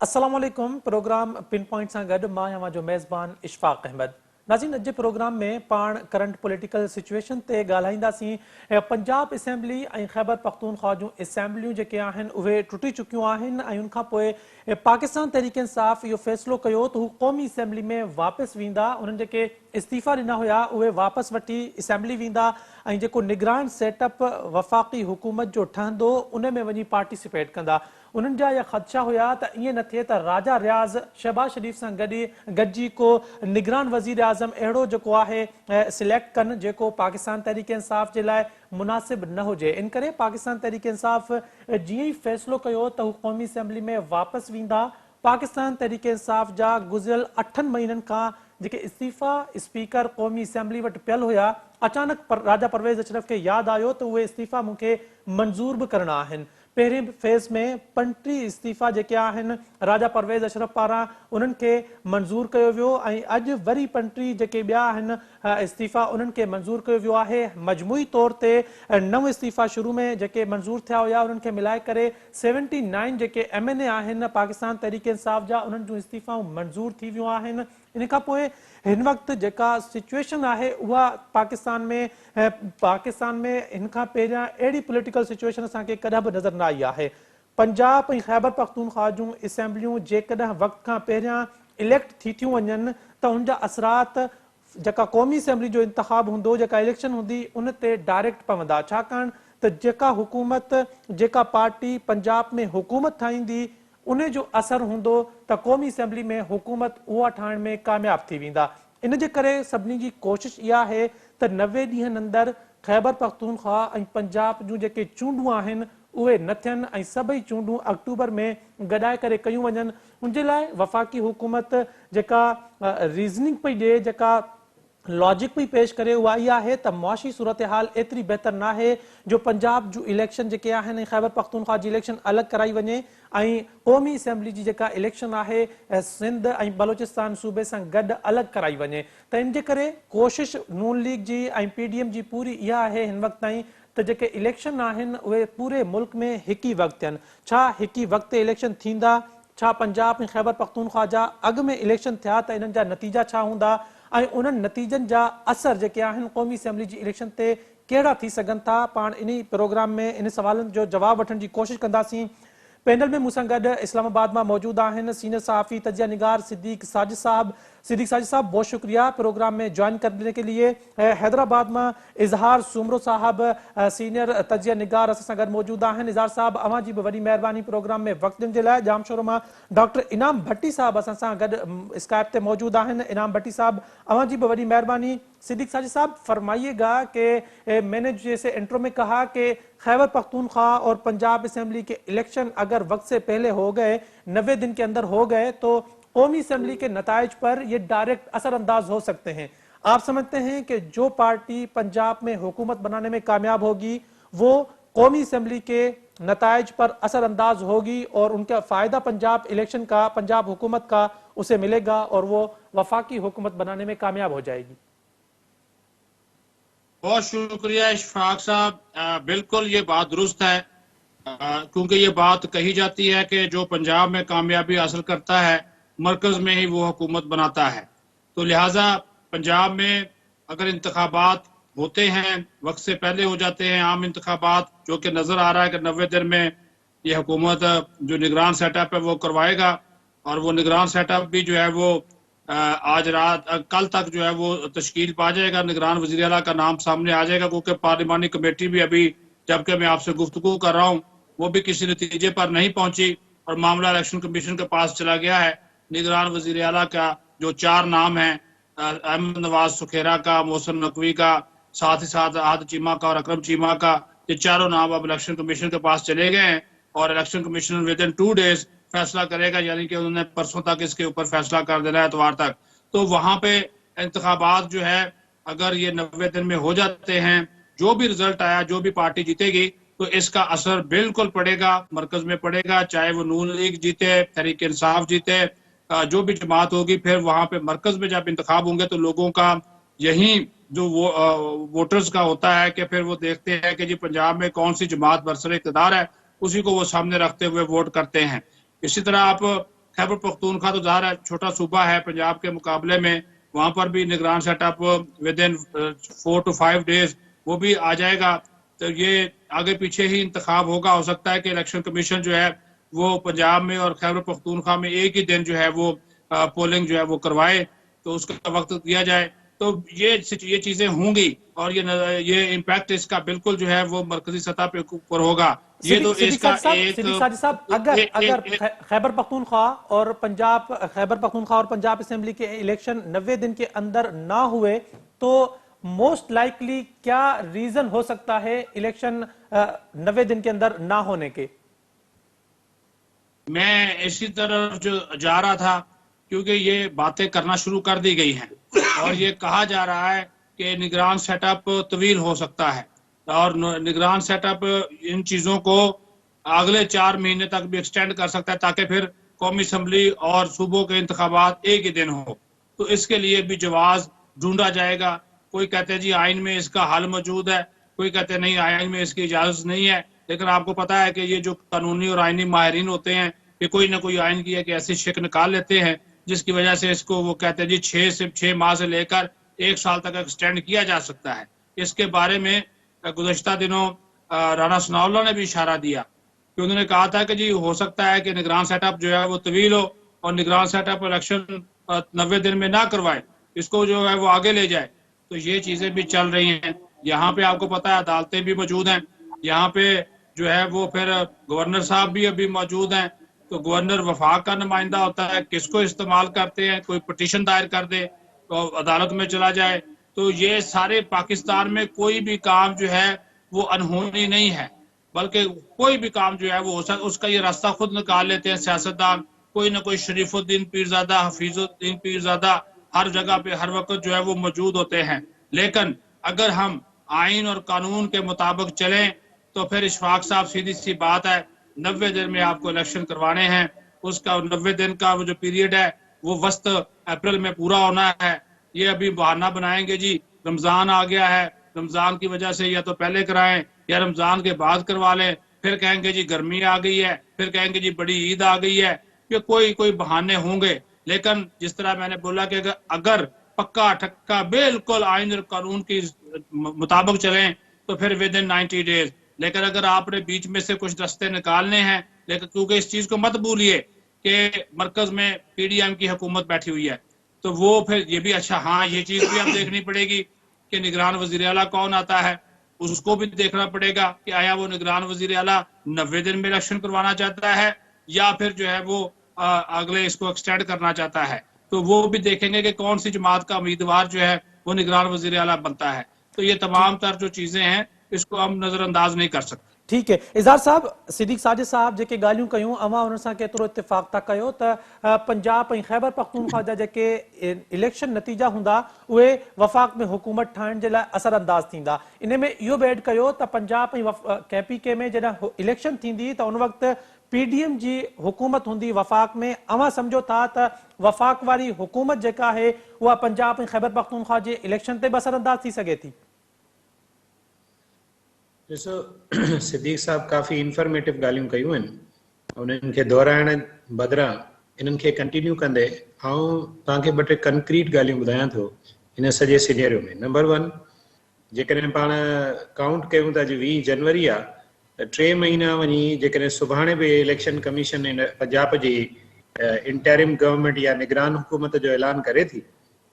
अस्सलाम वालेकुम। Programme pin point सां गॾु मां आहियां जो मेज़बान इशफाक अहमद। नाज़रीन, अॼु जे प्रोग्राम में पाण करंट पॉलिटिकल सिचुएशन ते ॻाल्हाईंदासीं। पंजाब असेंबली ऐं ख़ैबर पख्तूनख्वा जूं असेंबलियूं जेके आहिनि उहे टुटी चुकियूं आहिनि ऐं उनखां पोइ पाकिस्तान तहरीक इंसाफ़ इहो फ़ैसिलो कयो त हू क़ौमी असेंबली में वापसि वेंदा। उन्हनि जेके इस्तीफ़ा ॾिना हुया उहे वापसि वठी असेंबली वेंदा ऐं जेको निगरान सेटअप वफ़ाक़ी हुकूमत जो ठहंदो उन में वञी पार्टिसिपेट कंदा। उन्हनि जा इहा ख़दशा हुया त ईअं न थिए त राजा रियाज़ शहबाज शरीफ़ सां गॾिजी को निगरान वज़ीर आज़म अहिड़ो जेको आहे सिलेक्ट कनि जेको पाकिस्तान तहरीक इंसाफ़ जे लाइ मुनासिब न हुजे। इन करे पाकिस्तान तहरीक इंसाफ़ जीअं ई फ़ैसिलो कयो त हू क़ौमी असेंबली में वापसि वेंदा। पाकिस्तान तहरीक इंसाफ़ जा गुज़िरियल 8 महीननि खां जेके इस्तीफ़ा स्पीकर क़ौमी असेंबली वटि पियल हुया, अचानक राजा परवेज़ अशरफ खे यादि आयो त उहे इस्तीफ़ा मूंखे मंज़ूर बि करणा आहिनि। पहिरें फेज़ में 35 इस्तीफ़ा जेके आहिनि राजा परवेज़ अशरफ पारां उन्हनि खे मंज़ूर कयो वियो ऐं अॼु वरी 35 जेके ॿिया आहिनि इस्तीफ़ा उन्हनि खे मंज़ूर कयो वियो आहे। मजमूई तौर ते 9 इस्तीफ़ा शुरू में जेके मंज़ूर थिया हुया उन्हनि खे मिलाए करे 79 जेके MNA आहिनि पाकिस्तान तहरीक इंसाफ़ जा उन्हनि जूं इस्तीफ़ाऊं मंज़ूर थी वियूं आहिनि। इन खां पोइ हिन वक़्तु जेका सिचुएशन आहे उहा पाकिस्तान में हिन खां पहिरियां अहिड़ी पॉलिटिकल सिचुएशन असांखे कॾहिं बि नज़र न आई आहे। पंजाब ऐं ख़ैबर पख्तूनख्वा जूं असेंबलियूं जेकॾहिं वक़्त खां पहिरियां इलेक्ट थी थियूं वञनि त उनजा असरात जेका क़ौमी असेंबली जो इंतख़ाब हूंदो, जेका इलेक्शन हूंदी, उन ते डायरेक्ट पवंदा। छाकाणि त जेका हुकूमत जेका पार्टी पंजाब में हुकूमत ठाहींदी उन जो असर हूंदो त क़ौमी असेंबली में हुकूमत उहा ठाहिण में कामयाब थी वेंदा। इन जे करे सभिनी जी कोशिश इहा आहे त 90 ॾींहंनि अंदरि ख़ैबर पख्तूनख्वा ऐं पंजाब जूं जेके चूंडूं आहिनि उहे न थियनि ऐं सभई चूंडूं अक्टूबर में गॾाए करे कयूं वञनि। उनजे लाइ वफ़ाक़ी हुकूमत जेका रीज़निंग पई ॾिए, जेका लॉजिक पई पेश करे, उहा इहा आहे त मुआशी सूरत हाल एतिरी बहितर न आहे जो पंजाब जूं इलेक्शन जेके आहिनि ख़ैबर पख्तूनख्वा जी इलेक्शन अलॻि कराई वञे ऐं क़ौमी असेंबली जी जेका इलेक्शन आहे सिंध ऐं बलोचिस्तान सूबे सां गॾु अलॻि कराई वञे। त इन जे करे कोशिश नून लीग जी ऐं PDM जी पूरी इहा आहे हिन वक़्त ताईं त जेके इलेक्शन आहिनि उहे पूरे मुल्क में हिकु ई वक़्तु थियनि। छा हिकु ई वक़्तु इलेक्शन थींदा? छा पंजाब ऐं ख़ैबर पख्तूनख्वा जा अॻु में इलेक्शन थिया त इन्हनि जा नतीजा छा हूंदा ऐं उन्हनि नतीजनि जा असर जेके आहिनि क़ौमी असेंबली जी इलेक्शन ते कहिड़ा थी सघनि था? पाण इन प्रोग्राम में इन सवालनि जो जवाबु वठण जी कोशिशि कंदासीं। पैनल में मूंसां गॾु इस्लामाबाद मां मौजूद आहिनि सीनियर सहाफ़ी तजिया निगार सिद्दीक साजिद साहब। बहुत शुक्रिया प्रोग्राम में ज्वाइन करने के लिए। हैदराबाद में इजहार सुमरो साहब सीनियर तजिया निगार असां सां गॾु मौजूद आहिनि। इजहार साहब, अवां जी बि वॾी महिरबानी प्रोग्राम में वक़्तु ॾियण जे लाइ। जाम शोर मां डॉक्टर इनाम भट्टी साहब असां सां गॾु स्काइप ते मौजूद आहिनि। इनाम भट्टी साहब, अवां जी भी बड़ी मेहरबानी। सिद्दीक साजिद साहब, फरमाइएगा कि मैंने जैसे इंट्रो में कहा कि खैबर पख्तूनख्वा और पंजाब असेंबली के इलेक्शन अगर वक्त से पहले हो गए, 90 दिन के अंदर हो गए, तो कौमी असेंबली के नताइज पर ये डायरेक्ट असरअंदाज हो सकते हैं। आप समझते हैं कि जो पार्टी पंजाब में हुकूमत बनाने में कामयाब होगी वो कौमी असेंबली के नताइज पर असरअंदाज होगी और उनका फायदा पंजाब इलेक्शन का, पंजाब हुकूमत का उसे मिलेगा और वो वफाकी हुकूमत बनाने में कामयाब हो जाएगी? बहुत शुक्रिया इशफाक साहब। बिल्कुल ये बात दुरुस्त है, क्योंकि ये बात कही जाती है कि जो पंजाब में कामयाबी हासिल करता है मरकज में ही वो हुकूमत बनाता है। तो लिहाजा पंजाब में अगर इंतखाबात होते हैं, वक्त से पहले हो जाते हैं आम इंतखाबात, जो कि नजर आ रहा है कि 90 दिन में ये हुकूमत जो निगरान सेटअप है वो करवाएगा, और वो निगरान सेटअप भी जो है वो आज रात कल तक जो है वो तश्कील पा जाएगा। निगरान वज़ीर आला का नाम सामने आ जाएगा, क्योंकि पार्लिमानी कमेटी भी अभी जबकि मैं आपसे गुफ्तगू कर रहा हूँ वो भी किसी नतीजे पर नहीं पहुंची और मामला इलेक्शन कमीशन के पास चला गया है। निगरान वज़ीर आला का जो 4 नाम है, अहमद नवाज सुखेरा का, मोहसिन नकवी का, साथ ही साथ आहद चीमा का और अकरम चीमा का, ये चारों नाम अब इलेक्शन कमीशन के पास चले गए हैं और election commission with in 2 days फैसला करेगा, यानी कि उन्होंने परसों तक इसके ऊपर फैसला कर देना है, एतवार तक। तो वहां पे इंतखाबात जो है अगर ये 90 दिन में हो जाते हैं, जो भी रिजल्ट आया, जो भी पार्टी जीतेगी, तो इसका असर बिल्कुल पड़ेगा, मरकज में पड़ेगा, चाहे वो नून लीग जीते, तहरीक इंसाफ जीते, जो भी जमात होगी। फिर वहां पे मरकज में जब इंतखाब होंगे तो लोगों का यही जो वोटर्स का होता है कि फिर वो देखते हैं कि जी पंजाब में कौन सी जमात बरसर इक़्तिदार है, उसी को वो सामने रखते हुए वोट करते हैं। इसी तरह आप खैबर पख्तूनख्वा तो ज़ाहिर है छोटा सूबा है पंजाब के मुकाबले में, वहां पर भी निगरान setup with in 4 to 5 days वो भी आ जाएगा। तो ये आगे पीछे ही इंतखाब होगा। हो सकता है कि इलेक्शन कमीशन जो है वो पंजाब में और खैबर पख्तूनख्वा में एक ही दिन जो है वो पोलिंग जो है वो करवाए, तो उसका वक्त दिया जाए। तो ये चीजें होंगी और ये इम्पैक्ट इसका बिल्कुल जो है वो मरकजी सतह पे ऊपर होगा। ये तो इसका सिद्दीक साजिद साहब, अगर खैबर पख्तूनख्वा और पंजाब असेंबली के इलेक्शन 90 दिन के अंदर ना हुए तो मोस्ट लाइकली क्या रीजन हो सकता है इलेक्शन 90 दिन के अंदर ना होने के? मैं इसी तरफ जो जा रहा था, क्योंकि ये बातें करना शुरू कर दी गई हैं और ये कहा जा रहा है कि निगरान सेटअप तवील हो सकता है और निगरान सेटअप इन चीजों को अगले 4 महीने तक भी एक्सटेंड कर सकता है, ताकि फिर कौमी असम्बली और सूबों के इंतखाबात एक ही दिन हो। तो इसके लिए भी जवाब ढूंढा जाएगा। कोई कहते हैं जी आइन में इसका हल मौजूद है, कोई कहते हैं नहीं आइन में इसकी इजाजत नहीं है। लेकिन आपको पता है कि ये जो कानूनी और आइनी माहिरीन होते हैं कि कोई ना कोई आइन की एक ऐसी शिक निकाल लेते हैं जिसकी वजह से इसको वो कहते हैं जी 6 माह से लेकर 1 साल तक एक्सटेंड किया जा सकता है। इसके बारे में गुज़श्ता दिनों राणा सनाउल्लाह ने भी इशारा दिया कि उन्होंने कहा था कि जी हो सकता है कि निगरान सेटअप जो है वो तवील हो और निगरान सेटअप इलेक्शन 90 दिन में ना करवाए, इसको जो है वो आगे ले जाए। तो ये चीजें भी चल रही हैं। यहाँ पे आपको पता है अदालतें भी मौजूद हैं, यहाँ पे जो है वो फिर गवर्नर साहब भी अभी मौजूद हैं। तो गवर्नर वफाक का नुमाइंदा होता है, किसको इस्तेमाल करते हैं, कोई पिटीशन दायर कर दे तो अदालत में चला जाए। तो ये सारे पाकिस्तान में कोई भी काम जो है वो अनहोनी नहीं है, बल्कि कोई भी काम जो है वो उसका ये रास्ता खुद निकाल लेते हैं सियासतदान। कोई ना कोई शरीफुद्दीन पीरजादा, हफीजुद्दीन पीरजादा हर जगह पे हर वक्त जो है वो मौजूद होते हैं। लेकिन अगर हम आइन और कानून के मुताबिक चलें तो फिर इशफाक साहब सीधी सी बात है 90 दिन में आपको इलेक्शन करवाने हैं। उसका 90 दिन का वो जो पीरियड है वो वस्त अप्रैल में पूरा होना है। ये अभी बहाना बनाएंगे जी रमजान आ गया है, रमजान की वजह से या तो पहले कराएं या रमजान के बाद करवा लें, फिर कहेंगे जी गर्मी आ गई है, फिर कहेंगे जी बड़ी ईद आ गई है। ये कोई बहाने होंगे। लेकिन जिस तरह मैंने बोला कि अगर पक्का ठक्का बिल्कुल आइन और कानून के मुताबिक चलें तो फिर विद इन 90 डेज। लेकिन अगर आपने बीच में से कुछ रास्ते निकालने हैं, लेकिन क्योंकि इस चीज को मत भूलिए कि मरकज में पीडीएम की हुकूमत बैठी हुई है, तो वो फिर ये भी अच्छा हाँ ये चीज भी अब देखनी पड़ेगी कि निगरान वजीर आला कौन आता है। उसको भी देखना पड़ेगा कि आया वो निगरान वजीर आला 90 दिन में इलेक्शन करवाना चाहता है या फिर जो है वो अगले इसको एक्सटेंड करना चाहता है। तो वो भी देखेंगे कि कौन सी जमात का उम्मीदवार जो है वो निगरान वजीर आला बनता है। तो ये तमाम तर जो चीजें हैं इसको हम नजरअंदाज नहीं कर सकते। ठीक है इज़हार साहब, सिद्दीक साजिद साहब जेके ॻाल्हियूं कयूं अवां उन सां केतिरो इत्तेफ़ाक़ था कयो त पंजाब ऐं खैबर पख्तूनख्वा जा जेके इलेक्शन नतीजा हूंदा उहे वफ़ाक़ में हुकूमत ठाहिण जे लाइ असरअंदाज थींदा। इन में इहो बि ऐड कयो त पंजाब ऐं KPK में जॾहिं इलेक्शन थींदी त उन वक़्तु PDM जी हुकूमत हूंदी वफ़ाक़ में। अवां सम्झो था त वफ़ाक़ वारी हुकूमत जेका आहे उहा पंजाब ऐं खैबर पख्तूनख्वा जे इलेक्शन ते बि असरअंदाज थी सघे थी। ॾिसो सिद्दीक साहब काफ़ी इंफॉर्मेटिव ॻाल्हियूं कयूं आहिनि, उन्हनि खे दोहराइण बदिरां इन्हनि खे कंटिन्यू कंदे तव्हांखे ॿ टे कंक्रीट ॻाल्हियूं ॿुधायां थो हिन सॼे सिनेरियो में। नंबर 1, जेकॾहिं पाण काउंट कयूं था 20 जनवरी आहे त 3 महीना वञी जेकॾहिं सुभाणे बि इलेक्शन कमीशन पंजाब जी इंटरिम गवर्नमेंट या निगरान हुकूमत जो ऐलान करे थी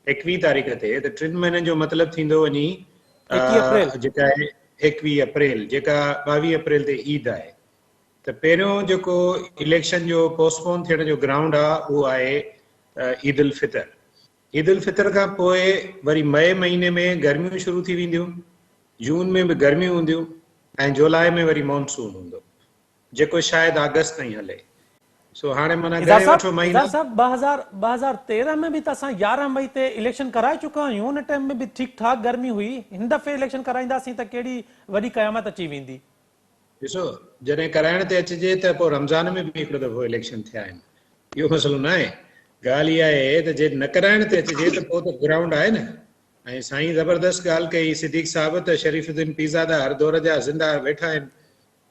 21 तारीख़ ते, त 3 महीननि जो मतिलबु थींदो वञी जेका आहे 21 अप्रैल, जेका 22 अप्रैल ते ईद आहे। त पहिरियों जेको इलेक्शन जो पोस्टपोन थियण जो ग्राउंड आहे उहो आहे ईद उल फितर। ईद उल फितर खां पोइ वरी मई महीने में गर्मियूं शुरू थी वेंदियूं, जून में बि गर्मियूं हूंदियूं ऐं जुलाई में वरी मॉनसून हूंदो जेको शायदि अगस्त ताईं हले। सो हाणे माना गए वठो महीना। साहब 2013 में भी त असां 11 मई ते इलेक्शन कराए चुका आहियूं, उन टाइम में भी ठीक ठाक गर्मी हुई। हिन दफ़े इलेक्शन कराईंदासीं त कहिड़ी वॾी क़यामत अची वेंदी। ॾिसो जॾहिं कराइण ते अचिजे त पोइ रमज़ान में बि हिकिड़ो दफ़ो इलेक्शन थिया आहिनि, इहो मसइलो न आहे। ॻाल्हि इहा आहे त जे न कराइण ते अचिजे त पोइ त ग्राउंड आहे न। ऐं साईं ज़बरदस्त ॻाल्हि कई सिद्दीक साहब त शरीफ़ुद्दीन पीरज़ादा हर दौर जा ज़िंदा वेठा आहिनि,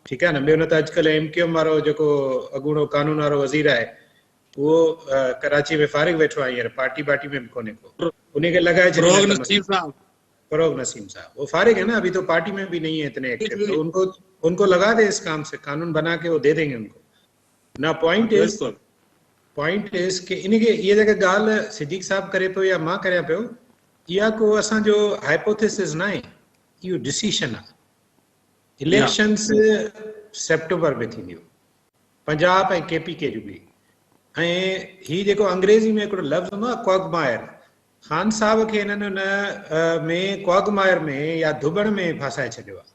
ठीकु आहे न। ॿियो न त अॼुकल्ह MQM वारो जेको अॻूणो कानून वारो वज़ीर आहे वो कराची में फारिग वेठो आहे हींअर, पार्टी में भी कोने को, उन्हीं के लगाए फरोग नसीम साहब। फरोग नसीम साहब वो फारिग है ना, अभी तो पार्टी में भी नहीं है इतने एक्टिव, तो उनको लगा दे इस काम से, कानून बना के वो दे देंगे उनको ना। पॉइंट इज कि इनके ये जगह गाल सिद्दीक साहब करे पियो या मां करिया पियो, इहा को असांजो हाइपोथेसिस न आहे, इहो डिसीशन आहे। इलेक्शंस सेप्टेंबर में थींदियूं, पंजाब ऐं KPK जूं बि। ऐं ही जेको अंग्रेज़ी में हिकिड़ो लफ़्ज़ हूंदो आहे क्वागमायर, ख़ान साहब खे हिननि उन में क्वागमायर में या धुबण में फासाए छॾियो आहे,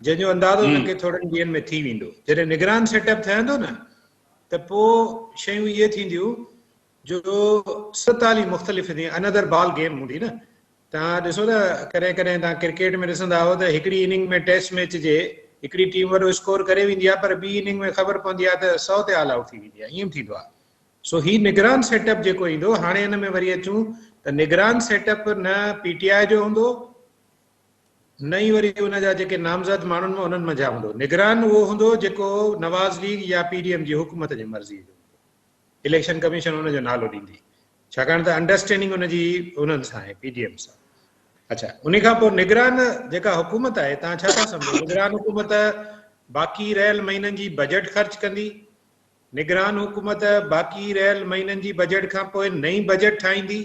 जंहिंजो अंदाज़ो हुनखे थोड़नि ॾींहंनि में थी वेंदो। जॾहिं निगरान सेटअप ठहंदो न त पोइ शयूं इहे थींदियूं जो 47 मुख़्तलिफ़ थी, अनदर बॉल गेम हूंदी न। तव्हां ॾिसो न कॾहिं कॾहिं तव्हां क्रिकेट में ॾिसंदा हो त हिकिड़ी इनिंग में टेस्ट मैच जे हिकिड़ी टीम वॾो स्कोर करे वेंदी आहे, पर ॿी इनिंग में ख़बर पवंदी आहे त 100 ते ऑल आउट थी वेंदी आहे, ईअं बि थींदो आहे। सो ही निगरान सेटअप जेको ईंदो, हाणे हिन में वरी अचूं त निगरान सेटअप न PTI जो हूंदो, न ई वरी उन जा जेके नामज़द माण्हुनि में उन्हनि में जा हूंदो। निगरान उहो हूंदो जेको नवाज़ लीग या PDM जी हुकूमत जी मर्ज़ी जो, इलेक्शन कमीशन उनजो नालो ॾींदी, छाकाणि त अंडरस्टैंडिंग उनजी उन्हनि सां आहे, PDM सां। अच्छा, उन खां पोइ निगरान जेका हुकूमत आहे, तव्हां छा था सम्झो? निगरान हुकूमत बाक़ी रहियल महीननि जी बजट ख़र्च कंदी, निगरान हुकूमत बाक़ी रहियल महीननि जी बजट खां पोइ नई बजट ठाहींदी।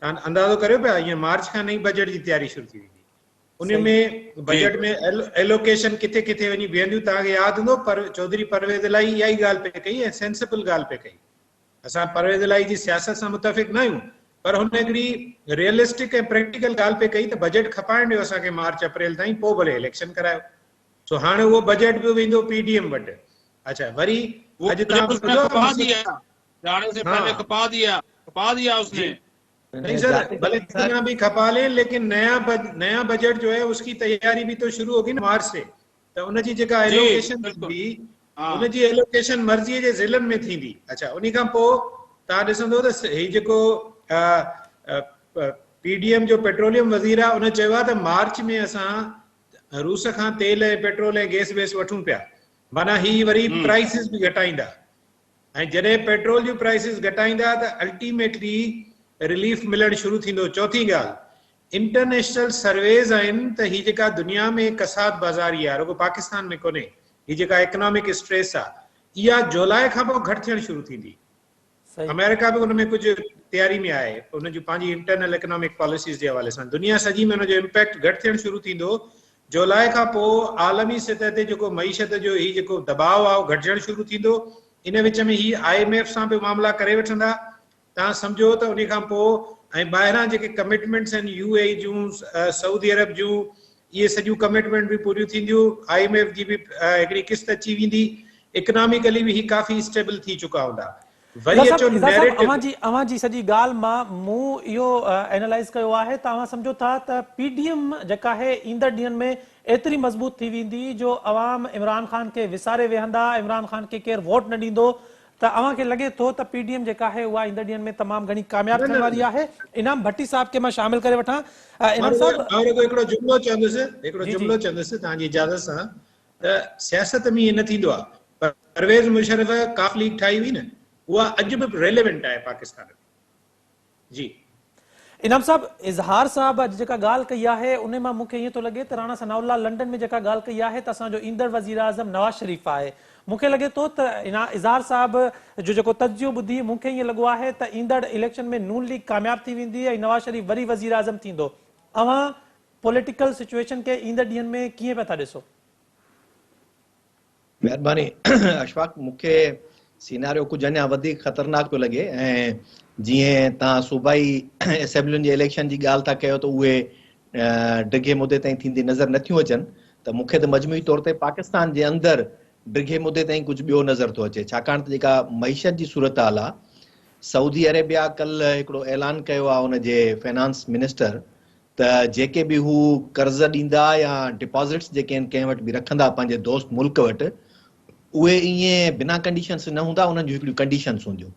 तव्हां अंदाज़ो करियो पिया, हीअं मार्च खां नई बजट जी तयारी शुरू थी वेंदी। उन में बजट में एलोकेशन किथे किथे वञी बीहंदियूं। तव्हांखे यादि हूंदो पर चौधरी परवेज़ इलाही इहा ई ॻाल्हि पे कई ऐं सेंसिबल ॻाल्हि पे कई। असां परवेज़ इलाही जी सियासत सां मुतफ़िक़ न आहियूं, पर हुन हिकिड़ी रियलिस्टिक ऐं प्रैक्टिकल ॻाल्हि पे कई त बजट खपाइण ॾियो असांखे मार्च अप्रैल ताईं, पोइ भले इलेक्शन करायो। सो हाणे उहो बजट बि वेंदो PDM वटि। अच्छा, वरी अॼु तव्हां खपा दिया, जाने से पहले खपा दिया उसने। नहीं सर, भले कितना भी खपा लें, लेकिन नया बजट जो है उसकी तैयारी भी तो शुरू होगी ना मार्च से। तो उनजी जेका एलोकेशन थी, उनजी एलोकेशन मर्ज़ीअ जे ज़िलनि में थींदी। अच्छा, उन खां पोइ तव्हां ॾिसंदो त ही जेको PDM जो पेट्रोलियम वज़ीर आहे, उन चयो आहे त मार्च में असां रूस खां तेल ऐं पेट्रोल ऐं गैस वेस वठूं पिया, माना ही वरी प्राइसिस बि घटाईंदा। ऐं जॾहिं पेट्रोल जूं प्राइसिस घटाईंदा त अल्टीमेटली रिलीफ मिलण शुरू थींदो। चौथी ॻाल्हि, इंटरनेशनल सर्वेज आहिनि त ही जेका दुनिया में कसाद बाज़ारी आहे, रुगो पाकिस्तान में कोन्हे, ही जेका इकोनॉमिक स्ट्रेस आहे, इहा जुलाई खां पोइ घटि थियणु शुरू थींदी। अमेरिका बि हुन में कुझु तयारी में आहे, हुन जूं पंहिंजी इंटरनल इकोनॉमिक पॉलिसीज़ जे हवाले सां। दुनिया सॼी में हुनजो इम्पैक्ट घटि थियणु शुरू थींदो। जुलाई खां पोइ आलमी सतह ते जेको मईशत जो ही जेको दबाव आहे, उहो घटिजणु शुरू थींदो। इन विच में ही IMF सां बि मामला करे वठंदा। तव्हां सम्झो त उन खां पोइ ऐं ॿाहिरां जेके कमिटमेंट्स आहिनि UAE जूं, सऊदी अरब जूं, इहे सॼियूं कमिटमेंट बि पूरियूं थींदियूं। IMF जी बि हिकिड़ी किस्त अची वेंदी। इकोनॉमिकली बि ही काफ़ी स्टेबल थी चुका हूंदा। वरी अचो नैरेटिव। अवां जी सॼी ॻाल्हि मां मूं इहो एनालाइज़ कयो आहे, तव्हां सम्झो था त PDM जेका आहे ईंदड़ ॾींहंनि में एतिरी मज़बूत थी वेंदी जो अवाम इमरान ख़ान खे विसारे वेहंदा, इमरान ख़ान खे केरु वोट न ॾींदो। त अव्हां खे लॻे थो त PDM जेका आहे उहा ईंदड़ ॾींहंनि में तमामु घणी कामयाबु थियण वारी आहे। इनाम भट्टी साहब खे मां शामिल करे वठां। इनाम साहब, हिकिड़ो जुमिलो चवंदुसि तव्हांजी इजाज़त सां, त सियासत में ईअं न थींदो आहे। परवेज़ मुशर्रफ काफ लीग ठाही हुई न, उहा अॼु बि रेलेवेंट आहे पाकिस्तान में। जी इनाम साहब, इज़हार साहब अॼु जेका ॻाल्हि कई आहे उन मां मूंखे ईअं थो लॻे त राणा सनाउल्लाह लंडन में जेका ॻाल्हि कई आहे त असांजो ईंदड़ वज़ीर आज़म नवाज़ शरीफ़ आहे। मूंखे लॻे थो त इज़हार साहब जो जेको तजियो ॿुधी मूंखे ईअं लॻो आहे त ईंदड़ इलेक्शन में नून लीग कामयाबु थी वेंदी ऐं नवाज़ शरीफ़ वरी वज़ीर आज़म थींदो। अव्हां पॉलिटिकल सिचुएशन खे ईंदड़ ॾींहंनि में कीअं पिया था ॾिसो? महिरबानी अशफाक, मूंखे सीनारियो कुझु अञा वधीक ख़तरनाक पियो लॻे। ऐं जीअं तव्हां सूबाई असेंबलियुनि जे इलेक्शन जी ॻाल्हि था कयो त उहे डिघे मुदे ताईं थींदी नज़र नथियूं अचनि, त मूंखे त मजमूई तौर ते पाकिस्तान जे अंदरि डिघे मुदे ताईं कुझु ॿियो नज़र थो अचे। छाकाणि त जेका मईशत जी सूरत हाल आहे, सऊदी अरेबिया कल्ह हिकिड़ो ऐलान कयो आहे उनजे फाइनेंस मिनिस्टर त जेके बि हू कर्ज़ ॾींदा या डिपॉज़िट्स जेके आहिनि कंहिं वटि बि रखंदा पंहिंजे दोस्त मुल्क वटि, उहे ईअं बिना कंडीशन्स न हूंदा, उन्हनि जूं हिकिड़ियूं कंडीशन्स हूंदियूं।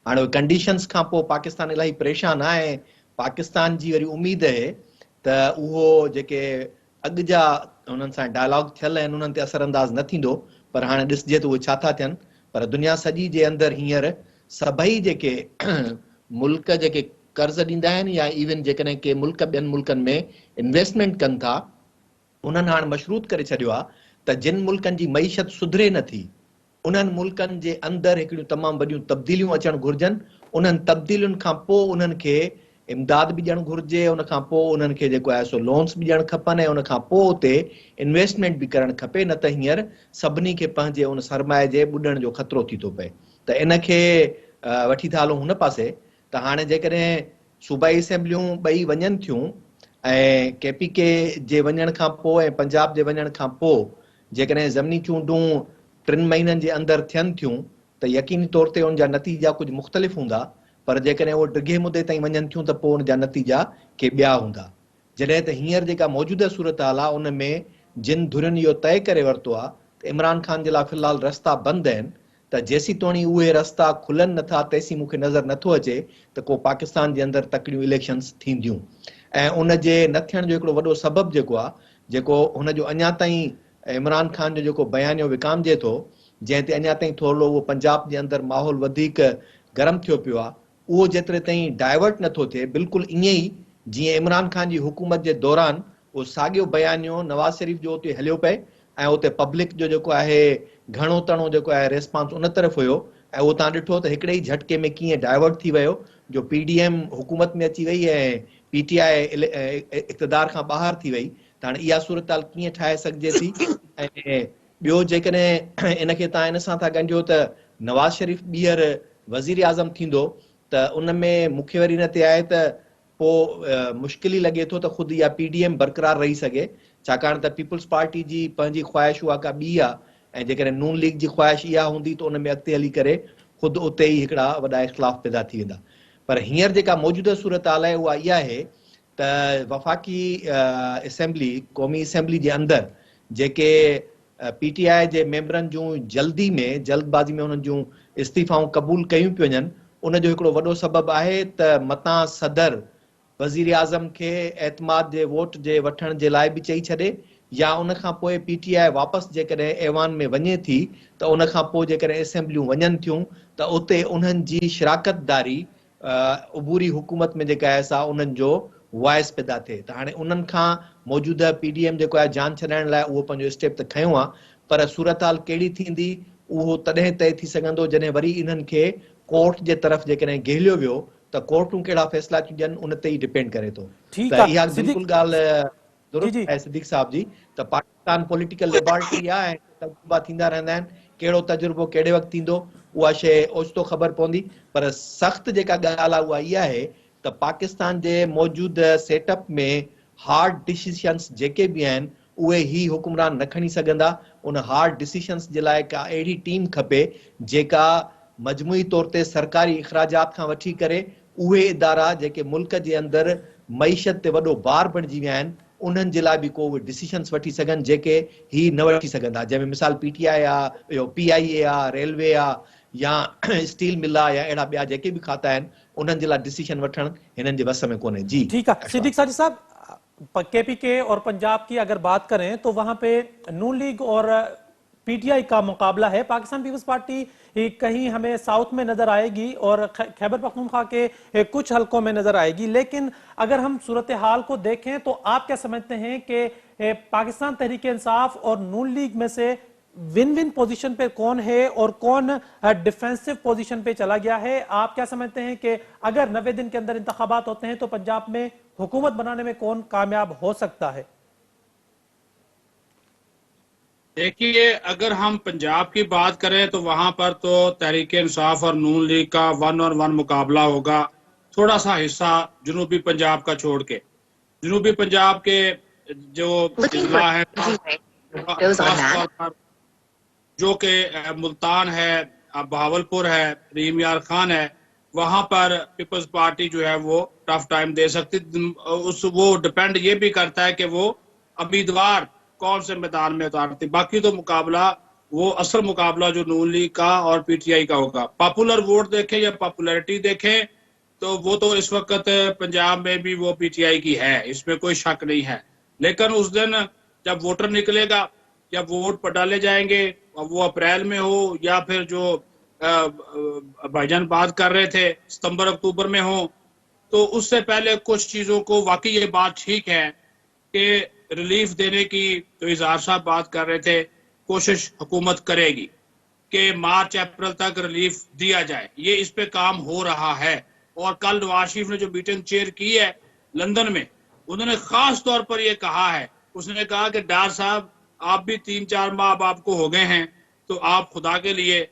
हाणे उहे कंडीशन्स खां पोइ पाकिस्तान इलाही परेशान आहे। पाकिस्तान जी वरी उमेद आहे त उहो जेके अॻु जा उन्हनि सां डायलॉग थियल आहिनि उन्हनि ते असरअंदाज़ न थींदो, पर हाणे ॾिसजे त उहे छा था थियनि। पर दुनिया सॼी जे अंदरि हींअर सभई जेके मुल्क जेके कर्ज़ ॾींदा आहिनि या इवन जेकॾहिं के मुल्क ॿियनि मुल्कनि में इन्वेस्टमेंट कनि था, उन्हनि हाणे मशरूत करे छॾियो आहे त जिन मुल्कनि जी मईशत सुधरे नथी, उन्हनि मुल्कनि जे अंदरि हिकिड़ियूं तमामु वॾियूं तब्दीलियूं अचणु घुरिजनि। उन्हनि तब्दीलियुनि खां पोइ उन्हनि खे इमदाद बि ॾियणु घुरिजे, उन खां पोइ उन्हनि खे जेको आहे सो लोन्स बि ॾियणु खपनि, ऐं उन खां पोइ उते इन्वेस्टमेंट बि करणु खपे, न त हींअर सभिनी खे पंहिंजे उन सरमाए जे ॿुॾण जो ख़तरो थी थो पए। त इन खे वठी था हलूं हुन पासे। त हाणे जेकॾहिं सूबाई असेंबलियूं ॿई वञनि थियूं ऐं KPK जे वञण खां पोइ ऐं पंजाब जे वञण खां पोइ जेकॾहिं ज़मीनी चूंडूं 3 महीननि जे अंदरि थियनि थियूं त यकीनी तौर ते उन जा नतीजा कुझु मुख़्तलिफ़ हूंदा, पर जेकॾहिं उहो डिघे मुदे ताईं वञनि थियूं त पोइ उन जा नतीजा के ॿिया हूंदा। जॾहिं त हींअर जेका मौजूदा सूरत हाल आहे उन में जिन धुरियुनि इहो तइ करे वरितो आहे त इमरान ख़ान जे लाइ फ़िलहाल रस्ता बंदि आहिनि, त जेसीं तोणी उहे रस्ता खुलनि नथा तेसीं मूंखे नज़र नथो अचे त को पाकिस्तान जे अंदरि तकड़ियूं इलेक्शन्स थींदियूं। ऐं उन जे न थियण जो हिकिड़ो वॾो सबबु जेको आहे, जेको हुन जो अञा ताईं इमरान ख़ान जो जेको बयानियो विकामजे थो, जंहिं ते अञा ताईं थोरो उहो पंजाब जे अंदरि माहौल वधीक गरम थियो पियो आहे, उहो जेतिरे ताईं डाइवर्ट नथो थिए, बिल्कुलु ईअं ई जीअं इमरान ख़ान जी हुकूमत जे दौरान उहो साॻियो बयानियो नवाज़ शरीफ़ जो उते हलियो पए ऐं उते पब्लिक जो जेको आहे घणो तणो जेको आहे रेस्पॉन्स उन तरफ़ हुयो, ऐं उहो तव्हां ॾिठो त हिकिड़े ई झटके में कीअं डाइवर्ट थी वियो, जो PDM हुकूमत में अची वई ऐं PTI इक़्तिदार खां ॿाहिरि थी वई। त हाणे इहा सूरत हाल कीअं ठाहे सघिजे थी। ऐं ॿियो जेकॾहिं इन खे तव्हां इन सां था ॻंढियो त नवाज़ शरीफ़ ॿीहर वज़ीर आज़म थींदो त उन में मूंखे वरी न ते आहे त पोइ मुश्किल ई लॻे थो त ख़ुदि इहा PDM बरक़रार रही सघे, छाकाणि त पीपल्स पार्टी जी पंहिंजी ख़्वाहिश उहा का ॿी आहे, ऐं जेकॾहिं नून लीग जी ख़्वाहिश इहा हूंदी त उन में अॻिते हली करे ख़ुदि उते ई हिकिड़ा वॾा इख़्तिलाफ़ पैदा थी वेंदा। पर हींअर जेका मौजूदा सूरत हाल आहे उहा इहा आहे त वफ़ाक़ी असेंबली क़ौमी असेंबली जे अंदरि जेके PTI जे मेंबरनि जूं जल्दबाज़ी में उन्हनि जूं इस्तीफ़ाऊं क़बूल कयूं पियूं वञनि, उन जो हिकिड़ो वॾो सबबु आहे त मतां सदर वज़ीर आज़म खे एतमाद जे वोट जे वठण जे लाइ बि चई छॾे, या उन खां पोइ PTI वापसि जेकॾहिं ऐवान में वञे थी त उन खां पोइ जेकॾहिं असेंबलियूं वञनि थियूं त उते उन्हनि जी शिराकतदारी उबूरी हुकूमत में जेका आहे सा उन्हनि जो वॉइस पैदा थिए। त हाणे उन्हनि खां मौजूदा PDM जेको आहे जान छॾाइण लाइ उहो पंहिंजो स्टेप त खयों आहे, पर सूरत हाल कहिड़ी थींदी उहो तॾहिं तइ थी सघंदो जॾहिं वरी इन्हनि खे कोर्ट जे तरफ़ जेकॾहिं गेहलियो वियो त कोर्टूं कहिड़ा फ़ैसिला थियूं ॾियनि उन ते ई डिपेंड करे थो। ठीकु त आहे इहा सिद्दीक़ बिल्कुलु ॻाल्हि जी दुरुस्त जी आहे सिद्दीक़ साहब जी, त पाकिस्तान पॉलिटिकल लेबॉरेटरी आहे ऐं तजुर्बा थींदा रहंदा आहिनि, कहिड़ो तजुर्बो कहिड़े वक़्तु थींदो उहा शइ ओचितो ख़बर पवंदी। पर सख़्तु जेका ॻाल्हि आहे उहा इहा आहे त पाकिस्तान जे मौजूदा सेटअप में हार्ड डिसीशंस जेके बि आहिनि उहे ही हुकुमरान न खणी सघंदा। उन हार्ड डिसीशंस जे लाइ का अहिड़ी टीम खपे जेका मजमूई तौर ते सरकारी इख़राजात खां वठी करे उहे इदारा जेके मुल्क जे अंदरि मईशत ते वॾो बार बणिजी विया आहिनि उन्हनि जे लाइ बि को उहे डिसीशंस वठी सघनि जेके ही न वठी सघंदा, जंहिंमें मिसाल PTI आहे, PIA आहे, रेलवे आहे या स्टील मिल आहे या अहिड़ा ॿिया जेके बि खाता आहिनि उन्हनि जे लाइ डिसीशन वठणु हिननि जे वस में कोन्हे। जी ठीक है सिद्दीक साजी साहब, KPK और पंजाब की अगर बात करें तो वहां पे नून लीग और PTI का मुकाबला है। पाकिस्तान पीपल्स पार्टी कहीं हमें साउथ में नजर आएगी और खैबर पख्तूनख्वा के कुछ हलकों में नजर आएगी, लेकिन अगर हम सूरत हाल को देखें तो आप क्या समझते हैं कि पाकिस्तान तहरीक इंसाफ और नून लीग में से विन विन पोजीशन पे कौन है और कौन डिफेंसिव पोजीशन पे चला गया है? आप क्या समझते हैं कि अगर 90 दिन के अंदर इंतखाबात होते हैं तो पंजाब में हुकूमत बनाने में कौन कामयाब हो सकता है? देखिए, अगर हम पंजाब की बात करें तो वहां पर तो तहरीक इंसाफ और नून लीग का 1-on-1 मुकाबला होगा। थोड़ा सा हिस्सा जनूबी पंजाब का छोड़ के, जनूबी पंजाब के जो जिला है खासतौर पर जो कि मुल्तान है, बहावलपुर है, रहीम यार खान है, वहां पर पीपल्स पार्टी जो है वो टफ टाइम दे सकती। वो डिपेंड ये भी करता है कि वो उम्मीदवार कौन से मैदान में उतारती। बाकी तो मुकाबला वो असल मुकाबला जो नून लीग का और PTI का होगा। पॉपुलर वोट देखें या पॉपुलैरिटी देखें तो वो तो इस वक्त पंजाब में भी वो PTI की है, इसमें कोई शक नहीं है। लेकिन उस दिन जब वोटर निकलेगा या वोट डाले जाएंगे, वो अप्रैल में हो या फिर जो भाईजान बात कर रहे थे सितंबर अक्टूबर में हो, तो उससे पहले कुछ चीजों को वाकई ये बात ठीक है कि रिलीफ देने की तो इजहार साहब बात कर रहे थे, कोशिश हुकूमत करेगी कि मार्च अप्रैल तक रिलीफ दिया जाए। ये इस पे काम हो रहा है। और कल नवाज शरीफ ने जो मीटिंग चेयर की है लंदन में, उन्होंने खास तौर पर यह कहा है, उसने कहा कि डार साहब आप भी 3-4 माह अब आपको हो गए हैं, तो आप खुदा के लिए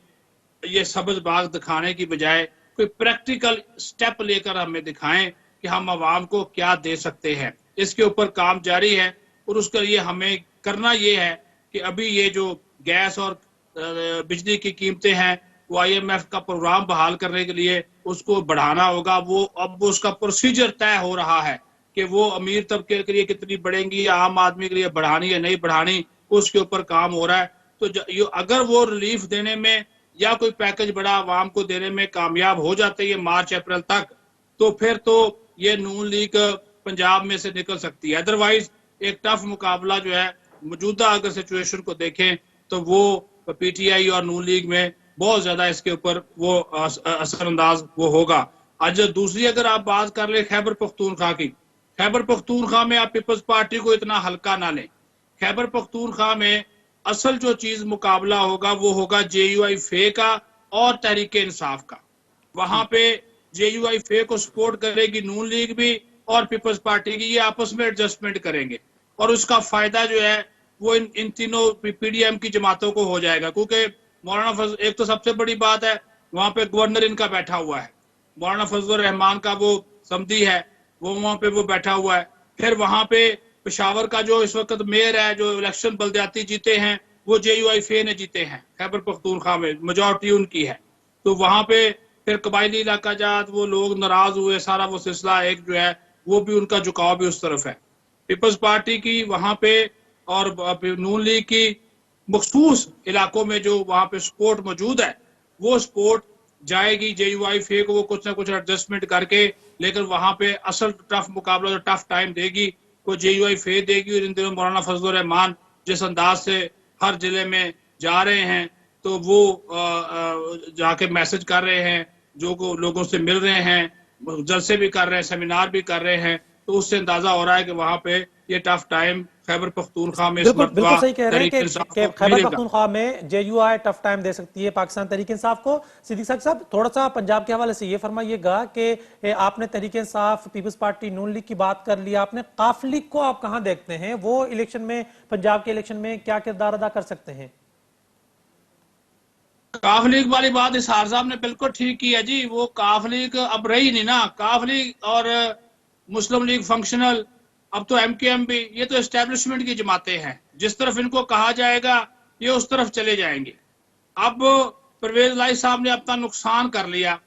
ये सबज बाग दिखाने की बजाय कोई प्रैक्टिकल स्टेप लेकर हमें दिखाएं कि हम आवाम को क्या दे सकते हैं। इसके ऊपर काम जारी है और उसके लिए हमें करना ये है कि अभी ये जो गैस और बिजली की कीमतें हैं वो IMF का प्रोग्राम बहाल करने के लिए उसको बढ़ाना होगा। वो अब उसका प्रोसीजर तय हो रहा है कि वो अमीर तबके के लिए कितनी बढ़ेंगी या आम आदमी के लिए बढ़ानी या नहीं बढ़ानी, उसके ऊपर काम हो रहा है। तो अगर वो रिलीफ देने में या कोई पैकेज बड़ा आवाम को देने में कामयाब हो जाते हैं मार्च अप्रैल तक, तो फिर तो ये नून लीग पंजाब में से निकल सकती है। अदरवाइज एक टफ मुकाबला जो है मौजूदा अगर सिचुएशन को देखें तो वो PTI और नून लीग में बहुत ज्यादा इसके ऊपर वो असरअंदाज वो होगा। आज दूसरी अगर आप बात कर ले खैबर पख्तूनख्वा की, खैबर पख्तूनख्वा में आप पीपल्स पार्टी को इतना हल्का ना लें। खैबर पख्तूनख्वा में असल जो चीज मुकाबला होगा वो होगा JUI फे का और तहरीक इंसाफ का। वहां पे JUI फे को सपोर्ट करेगी नून लीग भी और पीपल्स पार्टी की, ये आपस में एडजस्टमेंट करेंगे और उसका फायदा जो है वो इन तीनों PDM की जमातों को हो जाएगा। क्योंकि मौलाना फजल, एक तो सबसे बड़ी बात है वहां पे गवर्नर इनका बैठा हुआ है, मौलाना फजल रहमान का वो समधी है, वो वहां पे वो बैठा हुआ है। फिर वहां पे पेशावर का जो इस वक्त मेयर है, जो इलेक्शन बलदियाती जीते हैं, वो JUI फे ने जीते हैं, खैबर पख्तूनख्वा में मेजॉरिटी उनकी है। तो वहां पे फिर कबायली इलाका जात वो लोग नाराज हुए, सारा वो सिलसिला एक जो है वो भी उनका झुकाव भी उस तरफ है। पीपल्स पार्टी की वहां पे और नून लीग की मखसूस इलाकों में जो वहां पे सपोर्ट मौजूद है, वो सपोर्ट जाएगी JUI फे को, वो कुछ ना कुछ एडजस्टमेंट करके, लेकिन वहां पे असल टफ मुकाबला जो टफ टाइम देगी वो JUI फे देगी। और इन दिनों मौलाना फजल रहमान जिस अंदाज से हर जिले में जा रहे हैं, तो वो जाके मैसेज कर रहे हैं, जो लोगों से मिल रहे हैं, जलसे भी कर रहे हैं, सेमिनार भी कर रहे हैं, तो उससे अंदाजा हो रहा है कि वहां पे ये टफ टाइम खैबर पख्तूनख्वा में बिल्कुल सही कह रहे हैं कि खैबर पख्तूनख्वा में JUI टफ टाइम दे सकती है पाकिस्तान तहरीक इंसाफ को। सिद्दीक साहब थोड़ा सा पंजाब के हवाले से ये फरमाइएगा कि आपने तहरीक इंसाफ, पीपल्स पार्टी, नून लीग की बात कर लिया, आपने काफ लीग को आप कहां देखते हैं? वो इलेक्शन में, पंजाब के इलेक्शन में क्या किरदार अदा कर सकते हैं? काफ लीग वाली बात इसहार साहब ने बिल्कुल ठीक की है जी। वो काफ लीग अब रही नहीं ना। काफ लीग और मुस्लिम लीग फंक्शनल, अब तो MKM भी, ये तो एस्टेब्लिशमेंट की जमातें हैं। जिस तरफ इनको कहा जाएगा ये उस तरफ चले जाएंगे। अब परवेज लाई साहब ने अपना नुकसान कर लिया,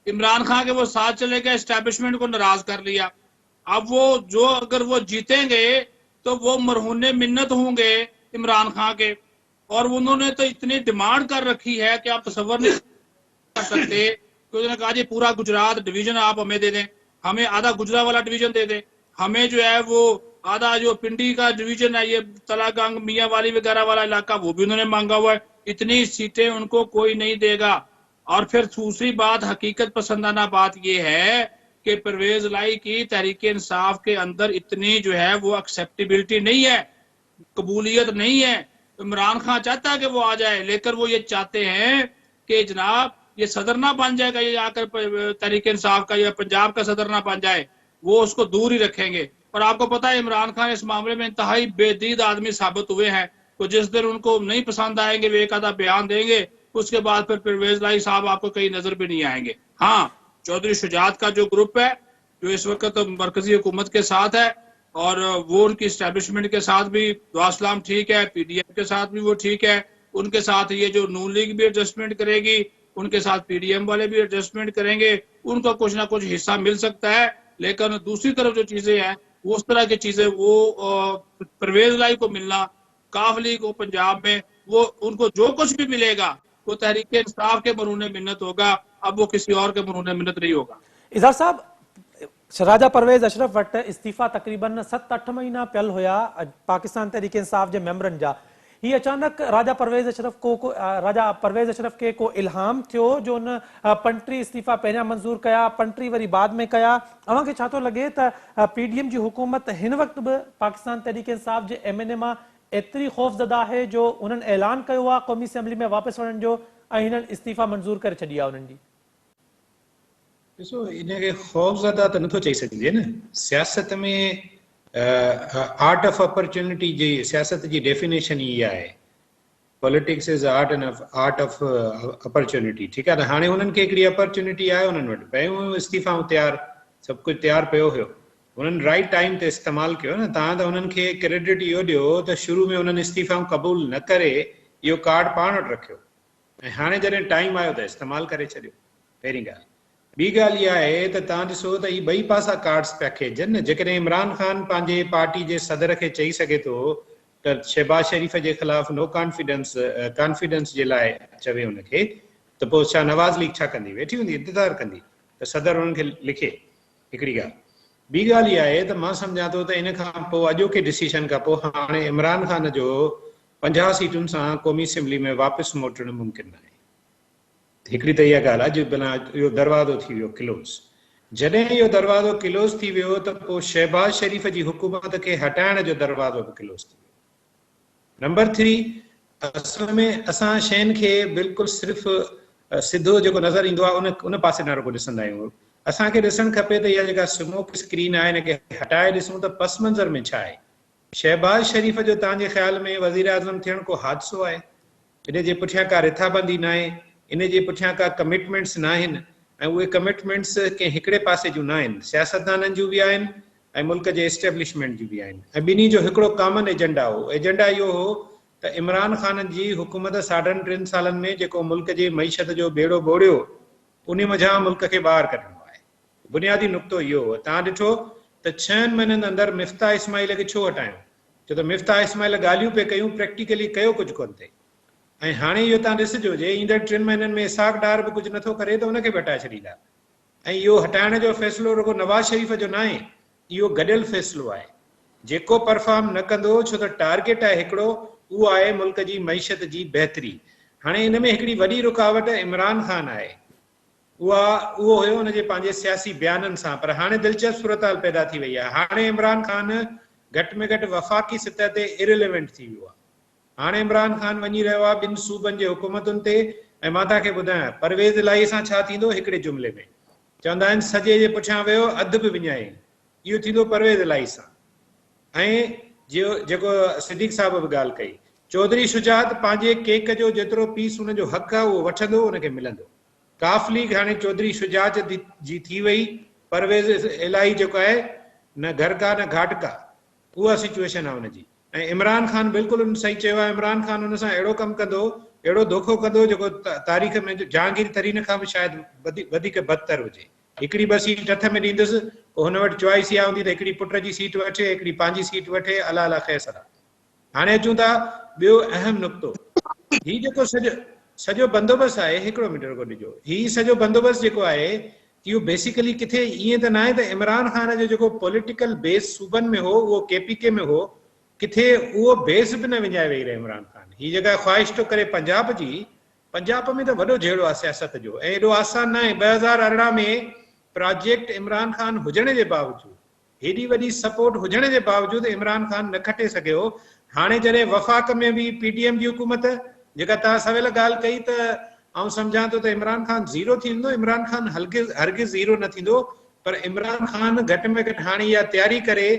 इमरान खान के वो साथ चले गए, एस्टेब्लिशमेंट को नाराज कर लिया। अब वो जो अगर वो जीतेंगे तो वो मरहूने मिन्नत होंगे इमरान खान के, और उन्होंने तो इतनी डिमांड कर रखी है कि आप तसव्वुर नहीं कर सकते। तो उन्होंने कहा जी पूरा गुजरात डिवीजन आप हमें दे दें, हमें आधा गुजरात वाला डिवीजन दे दें, हमें जो है वो आधा जो पिंडी का डिवीजन है, ये तलागंग मियां वाली वगैरह वाला इलाका, वो भी उन्होंने मांगा हुआ है। इतनी सीटें उनको कोई नहीं देगा। और फिर दूसरी बात, हकीकत पसंदाना बात ये है कि परवेज लाई की तहरीक इंसाफ के अंदर इतनी जो है वो एक्सेप्टेबिलिटी नहीं है, कबूलियत नहीं है। इमरान खान चाहता है कि वो आ जाए, लेकिन वो ये चाहते हैं कि जनाब ये सदर ना बन जाएगा, ये आकर तहरीक इंसाफ का या पंजाब का सदर ना बन जाए, वो उसको दूर ही रखेंगे। और आपको पता है इमरान खान इस मामले में इंतहाई बेदीद आदमी साबित हुए हैं। तो जिस दिन उनको नहीं पसंद आएंगे, वे एक आधा बयान देंगे, उसके बाद फिर परवेज लाई साहब आपको कहीं नजर भी नहीं आएंगे। हाँ, चौधरी शुजात का जो ग्रुप है जो इस वक्त मरकजी हुकूमत के साथ है, और वो उनकी एस्टेब्लिशमेंट के साथ भी दुआसलाम ठीक है, PDM के साथ भी वो ठीक है, उनके साथ ये जो नून लीग भी एडजस्टमेंट करेगी, उनके साथ PDM वाले भी एडजस्टमेंट करेंगे, उनको कुछ ना कुछ हिस्सा मिल सकता है। लेकिन दूसरी तरफ जो चीजें हैं वो उस तरह की चीजें वो परवेज लाई को मिलना, काफ लीग को पंजाब में वो उनको जो कुछ भी मिलेगा वो तहरीक इंसाफ के मरूने मिन्नत होगा, अब वो किसी और के मरूने मिन्नत नहीं होगा। इजहार साहब, राजा परवेज अशरफ वट इस्तीफा तकरीबन 7-8 महीना पियल होया पाकिस्तान तहरीक इंसाफ जे मेंबरन जा, ही अचानक राजा परवेज़ अशरफ के को इल्हाम थियो जो उन पंटीह इस्तीफ़ा पहिरियां मंज़ूर कया, पंटीह वरी बाद में कया। अव्हांखे छा थो लॻे त PDM जी हुकूमत हिन वक़्तु बि पाकिस्तान तहरीक इंसाफ जे MNA मां एतिरी ख़ौफ़ज़दा आहे जो उन्हनि ऐलान कयो आहे क़ौमी असेंबली में वापसि वञण जो ऐं हिननि इस्तीफ़ा मंज़ूर करे छॾी आहे उन्हनि जी? ॾिसो, इनखे ख़ौफ़ज़दा त नथो चई सघिजे न। सियासत में आर्ट ऑफ अपॉर्चुनिटी जी सियासत जी डेफिनेशन ई आहे, politics is art of opportunity. ठीकु आहे न, हाणे हुननि खे हिकिड़ी अपॉर्चुनिटी आहे, हुननि वटि पियूं इस्तीफ़ाऊं तयारु, सभु कुझु तयारु पियो हुयो, हुननि राइट टाइम ते इस्तेमालु कयो न। तव्हां त हुननि खे क्रेडिट इहो ॾियो त शुरू में हुननि इस्तीफ़ाऊं क़बूल न करे इहो कार्ड पाण वटि रखियो ऐं हाणे जॾहिं टाइम आयो त इस्तेमालु करे छॾियो, पहिरीं ॻाल्हि। ॿी ॻाल्हि इहा आहे त तव्हां ॾिसो त ही ॿई पासा कार्ड्स पिया खेॾजनि न। जेकॾहिं इमरान ख़ान पंहिंजे पार्टी जे सदर खे चई सघे थो त शहबाज शरीफ़ जे ख़िलाफ़ नो कॉन्फिडेंस जे लाइ चवे हुनखे, त पोइ छा नवाज़ लीग छा कंदी? वेठी हूंदी, इंतज़ारु कंदी त सदर हुननि खे लिखे। हिकिड़ी ॻाल्हि। ॿी ॻाल्हि इहा आहे त मां सम्झां थो त इन खां पोइ अॼोके डिसीशन खां पोइ हाणे इमरान ख़ान जो 50 सीटुनि सां क़ौमी असेंबली में वापसि मोटणु मुमकिन आहे। हिकिड़ी त इहा ॻाल्हि आहे जो बिना इहो दरवाज़ो थी वियो क्लोज़। जॾहिं इहो दरवाज़ो क्लोज़ थी वियो त पोइ शहबाज शरीफ़ जी हुकूमत खे हटाइण जो दरवाज़ो बि क्लोज़ थी वियो। नंबर 3, असल में असां शयुनि खे बिल्कुलु सिर्फ़ु सिधो जेको नज़र ईंदो आहे उन पासे न रुॻो ॾिसंदा आहियूं। असांखे ॾिसणु खपे त इहा जेका स्मोक स्क्रीन आहे हिनखे हटाए ॾिसूं त पस मंज़र में छा आहे। शहबाज शरीफ़ जो तव्हांजे ख़्याल में वज़ीर आज़म थियणु को हादसो आहे? इन जे पुठियां का रिथाबंदी न आहे, इन जे पुठियां का कमिटमेंट्स न आहिनि ऐं उहे कमिटमेंट्स कंहिं हिकिड़े पासे जूं न आहिनि, सियासतदाननि जूं बि आहिनि ऐं मुल्क जे एस्टेब्लिशमेंट जूं बि आहिनि। ऐं ॿिन्ही जो हिकिड़ो कॉमन एजेंडा हो। एजेंडा इहो हो त इमरान ख़ान जी हुकूमत 3.5 सालनि में जेको मुल्क जे मईशत जो बेड़ो ॿोड़ियो उन मज़ा मुल्क खे ॿाहिरि कढणो आहे। बुनियादी नुक़्तो इहो हो। तव्हां ॾिठो त 6 महीननि अंदरि मिफ्ताह इस्माइल खे छो हटायूं? छो त मिफ्ताह इस्माइल ॻाल्हियूं पिए कयूं, प्रैक्टिकली कयो कुझु कोन थिए। ऐं हाणे इहो तव्हां ॾिसिजो जे ईंदड़ 3 महीननि में इसाक डार बि कुझु नथो करे त हुनखे बि हटाए छॾींदा। ऐं इहो हटाइण जो फ़ैसिलो रुॻो नवाज़ शरीफ़ जो न आहे, इहो गॾियल फ़ैसिलो आहे। जेको परफॉर्म न कंदो, छो त टारगेट आहे हिकिड़ो, उहो आहे मुल्क जी मईशत जी बहितरी। हाणे इन में हिकिड़ी वॾी रुकावट इमरान ख़ान आहे, उहो हुयो हुनजे पंहिंजे सियासी बयाननि सां। पर हाणे दिलचस्प सूरताल पैदा थी वई आहे। हाणे इमरान ख़ान घटि में घटि वफ़ाक़ी सतह ते इरिलेवेंट थी वियो आहे। हाणे इमरान ख़ान वञी रहियो आहे ॿिनि सूबनि जे हुकूमतुनि ते। ऐं मां तव्हांखे ॿुधायां परवेज़ इलाही सां छा थींदो, हिकिड़े जुमिले में चवंदा आहिनि सॼे जे पुठियां वियो अधु बि विञाए, इहो थींदो परवेज़ इलाही सां। ऐं जेको सिद्दीक़ साहिब बि ॻाल्हि कई, चौधरी शुजात पंहिंजे केक जो जेतिरो पीस हुनजो हक़ आहे उहो वठंदो, हुनखे मिलंदो। काफ लीग हाणे चौधरी शुजात जी थी वई, परवेज़ इलाही जेको आहे न घर का न घाट का, उहा सिचुएशन आहे हुनजी। ऐं इमरान ख़ान बिल्कुलु हुन सही चयो आहे, इमरान ख़ान हुन सां अहिड़ो कमु कंदो, अहिड़ो धोखो कंदो जेको तारीख़ में जहांगीर तरीन खां बि शायदि वधीक बदतर हुजे। हिकिड़ी 2 सीट हथ में ॾींदुसि, पोइ हुन वटि चॉइस इहा हूंदी त हिकिड़ी पुट जी सीट वठे, हिकिड़ी पंहिंजी सीट वठे, अला अला ख़ैस आहे। हाणे अचूं था ॿियो अहम नुक़्तो, हीउ जेको सॼो बंदोबस्तु आहे, हिकिड़ो मिनट रुॻो ॾिजो, हीउ सॼो बंदोबस्तु जेको आहे इहो बेसिकली किथे ईअं त न आहे त इमरान ख़ान जो जेको पॉलिटिकल बेस सूबनि में हो उहो KPK में हो, किथे उहो बेस बि न विञाए वेही रहे इमरान ख़ान। हीअ जेका ख़्वाहिश थो करे पंजाब जी, पंजाब में त वॾो जहिड़ो आहे सियासत जो, ऐं एॾो आसान न आहे। 2018 में प्रोजेक्ट इमरान ख़ान हुजण जे बावजूदि, हेॾी वॾी सपोर्ट हुजण जे बावजूदि इमरान ख़ान न खटे सघियो। हाणे जॾहिं वफ़ाक़ में बि PDM जी हुकूमत, जेका तव्हां सवेल ॻाल्हि कई त आउं सम्झां थो त इमरान ख़ान ज़ीरो थींदो, इमरान ख़ान हरगिज़ ज़ीरो न थींदो। पर इमरान ख़ान घटि में घटि हाणे इहा तयारी करे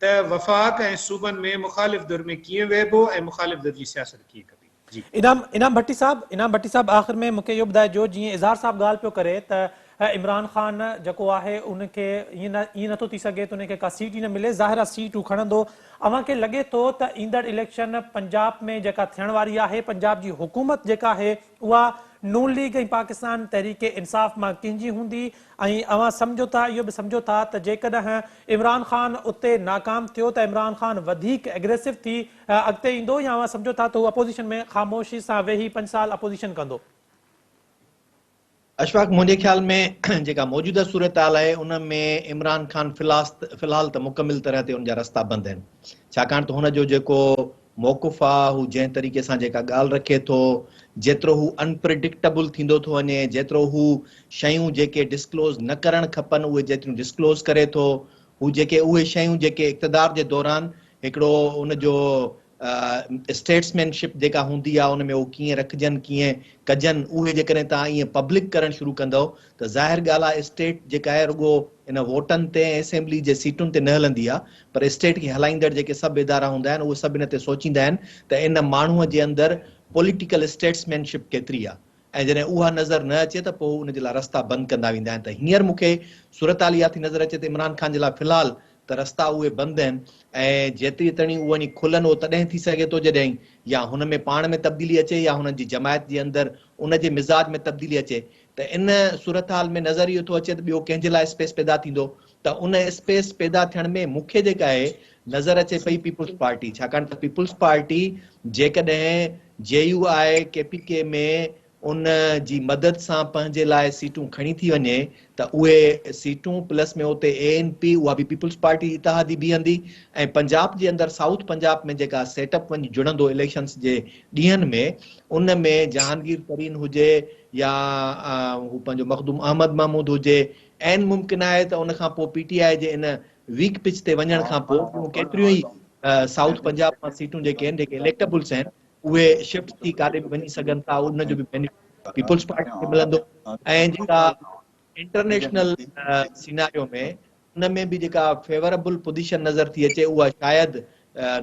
त वफ़ाक़ ऐं सूबनि में मुख़ालिफ़ दुर में कीअं वेहबो ऐं मुख़ालिफ़ दुर जी सियासत कीअं कबी। जी इनाम भट्टी साहब आख़िर में मूंखे इहो ॿुधाइजो, जीअं इज़हार साहब ॻाल्हि पियो करे त इमरान ख़ान जेको आहे उनखे ईअं नथो थी सघे त उनखे का सीट ई न मिले, ज़ाहिर आहे सीट हू खणंदो। अव्हांखे लॻे थो त ईंदड़ इलेक्शन पंजाब में जेका थियण वारी आहे, पंजाब जी हुकूमत जेका आहे उहा नून लीग ऐं पाकिस्तान तहरीक इंसाफ मां कंहिंजी हूंदी? ऐं अव्हां सम्झो था, इहो बि सम्झो था त जेकॾहिं इमरान ख़ान उते नाकाम थियो त इमरान ख़ान वधीक एग्रेसिव थी अॻिते ईंदो, या अव्हां सम्झो था त हू अपोज़िशन में ख़ामोशी सां वेही 5 साल अपोज़िशन कंदो? अशफाक, मुंहिंजे ख़्याल में जेका मौजूदा सूरताल आहे उन में इमरान ख़ान फ़िलहाल त मुकमिल तरह ते उनजा रस्ता बंदि आहिनि, छाकाणि त हुनजो जेको मौक़ुफ़ आहे हू जंहिं तरीक़े सां जेका ॻाल्हि रखे थो, जेतिरो हू अनप्रिडिक्टेबल थींदो थो वञे, जेतिरो हू शयूं जेके डिस्क्लोज़ न करणु खपनि उहे जेतिरियूं डिस्क्लोज़ करे थो, हू जेके उहे शयूं जेके इक़्तिदार जे दौरान हिकिड़ो उनजो स्टेट्समैनशिप जेका हूंदी आहे उन में उहो कीअं रखजनि कीअं कजनि, उहे जेकॾहिं तव्हां ईअं पब्लिक करणु शुरू कंदव त ज़ाहिर ॻाल्हि आहे स्टेट जेका आहे रुॻो इन वोटनि ते ऐं असेंबली जे सीटुनि ते न हलंदी आहे, पर स्टेट खे हलाईंदड़ जेके सभु इदारा हूंदा आहिनि उहे सभु इन ते सोचींदा आहिनि त इन माण्हूअ जे अंदरि पॉलिटिकल स्टेट्समैनशिप केतिरी आहे, ऐं जॾहिं उहा नज़र न अचे त पोइ उन जे लाइ रस्ता बंदि कंदा वेंदा आहिनि। त हींअर मूंखे सूरत हाल इहा थी नज़र अचे त इमरान ख़ान जे लाइ फ़िलहालु त रस्ता उहे बंदि आहिनि, ऐं जेतिरी तणी उहे वञी खुलनि उहो तॾहिं थी सघे थो जॾहिं या हुन में पाण में तब्दीली अचे या हुननि जी जमायत जे अंदरि उन जे मिज़ाज में तब्दीली अचे। त इन सूरत हाल में नज़र इहो थो अचे त ॿियो कंहिंजे लाइ स्पेस पैदा थींदो, त उन स्पेस पैदा थियण में मूंखे जेका आहे नज़र अचे पई पीपुल्स पार्टी, छाकाणि त पीपुल्स पार्टी जेकॾहिं JUI KPK में उन जी मदद सां पंहिंजे लाइ सीटूं खणी थी वञे त उहे सीटूं प्लस में उते ANP उहा बि पीपुल्स पार्टी इतिहादी बीहंदी, ऐं पंजाब जे अंदरि साउथ पंजाब में जेका सेटअप वञी जुड़ंदो इलेक्शन्स जे ॾींहंनि में, उन में जहांगीर तरीन हुजे या हू पंहिंजो मखदूम अहमद महमूद हुजे, ऐन मुमकिन आहे त उन खां पोइ PTI जे इन वीक पिच ते वञण खां पोइ ॿियूं केतिरियूं ई साउथ पंजाब मां सीटूं जेके आहिनि जेके इलेक्टेबल्स आहिनि उहे शिफ्ट थी काॾे बि वञी सघनि था, उन जो बि बेनिफिट पीपुल्स पार्टी खे मिलंदो। ऐं जेका इंटरनेशनल सिनारियो में उन में बि जेका फेवरेबल पोजीशन नज़र थी अचे उहा शायदि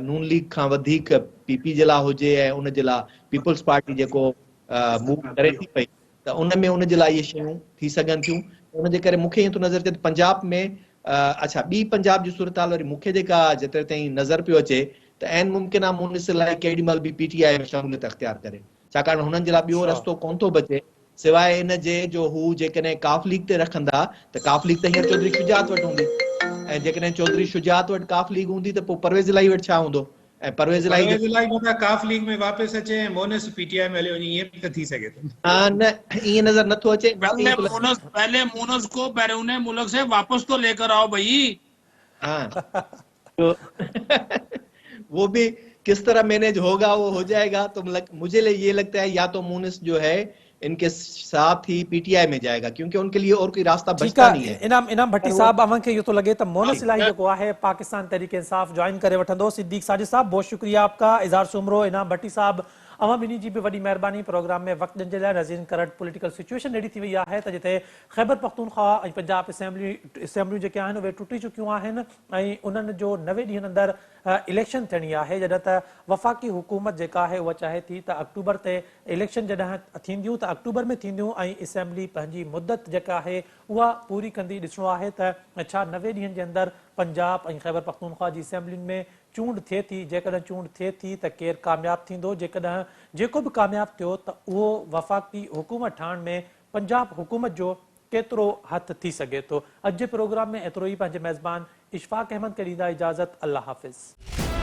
नून लीग खां वधीक PP जे लाइ हुजे, ऐं उन जे लाइ पीपुल्स पार्टी जेको मूव करे थी पई त उन में उन जे लाइ इहे शयूं थी सघनि थियूं। उन जे करे मूंखे ईअं थो नज़र अचे त पंजाब में अच्छा ॿी पंजाब जी सूरत हाल वरी मूंखे जेका जेतिरे ताईं नज़र पियो अचे त ऐन मुमकिन आहे मुनिस लाइ केॾी महिल बि PTI में शमूलियत अख़्तियार करे, छाकाणि हुननि जे लाइ ॿियो रस्तो कोन थो बचे सिवाइ इन जे जो हू जेकॾहिं काफ लीग ते रखंदा त काफ लीग त हींअर चौधरी शुजात वटि हूंदी, ऐं जेकॾहिं चौधरी शुजात वटि काफ लीग हूंदी त पोइ परवेज़ इलाही वटि छा हूंदो, ऐं परवेज़ इलाही मथां काफ लीग में वापसि अचे ऐं मोनिस PTI में हली वञे, ईअं बि त थी सघे थो। न ईअं नज़र नथो अचे। पहले मोनस को बैरून मुल्क से वापस तो लेकर आओ भाई। हाँ तो वो भी किस तरह मैनेज होगा वो हो जाएगा। तो मुझे ये लगता है या तो मुनिस जो है इनके साथ ही PTI में जाएगा, क्योंकि उनके लिए और कोई रास्ता बचता नहीं है। इनाम भट्टी साहब अवंखे इहो तो लगे तो मोनस इलाही जो है पाकिस्तान तहरीक इंसाफ ज्वाइन करे वठंदो। सिद्दीक साजिद साहब बहुत शुक्रिया आपका, इज़हार सुमरो। इनाम भट्टी साहब अवां बिनी जी भी वडी मेहरबानी प्रोग्राम में वक्त ॾियण जे लाइ। नज़ीर करंट पॉलिटिकल सिचुएशन अहिड़ी थी वई आहे त जिते ख़ैबर पख्तूनख्वा ऐं पंजाब असेंबलियूं जेके आहिनि उहे टुटी चुकियूं आहिनि ऐं उन्हनि जो 90 ॾींहंनि अंदरि इलेक्शन थियणी आहे, जॾहिं त वफ़ाक़ी हुकूमत जेका आहे उहा चाहे थी त अक्टूबर ते इलेक्शन जॾहिं थींदियूं त अक्टूबर में थींदियूं ऐं असेंबली पंहिंजी मुदत जेका आहे उहा पूरी कंदी। ॾिसणो आहे त छा 90 ॾींहंनि जे अंदरि पंजाब ऐं ख़ैबर पख्तूनख्वा जी असेंबलियुनि में चूंड थिए थी। जेकॾहिं चूंड थिए थी त केरु कामयाबु थींदो, जेकॾहिं जेको बि कामयाबु थियो त उहो वफ़ाक़ी हुकूमत ठाहिण में पंजाब हुकूमत जो केतिरो हथु थी सघे थो। अॼु जे प्रोग्राम में एतिरो ई। पंहिंजे मेज़बान इशफाक अहमद खे ॾींदा इजाज़त। अल्लाह हाफ़िज़।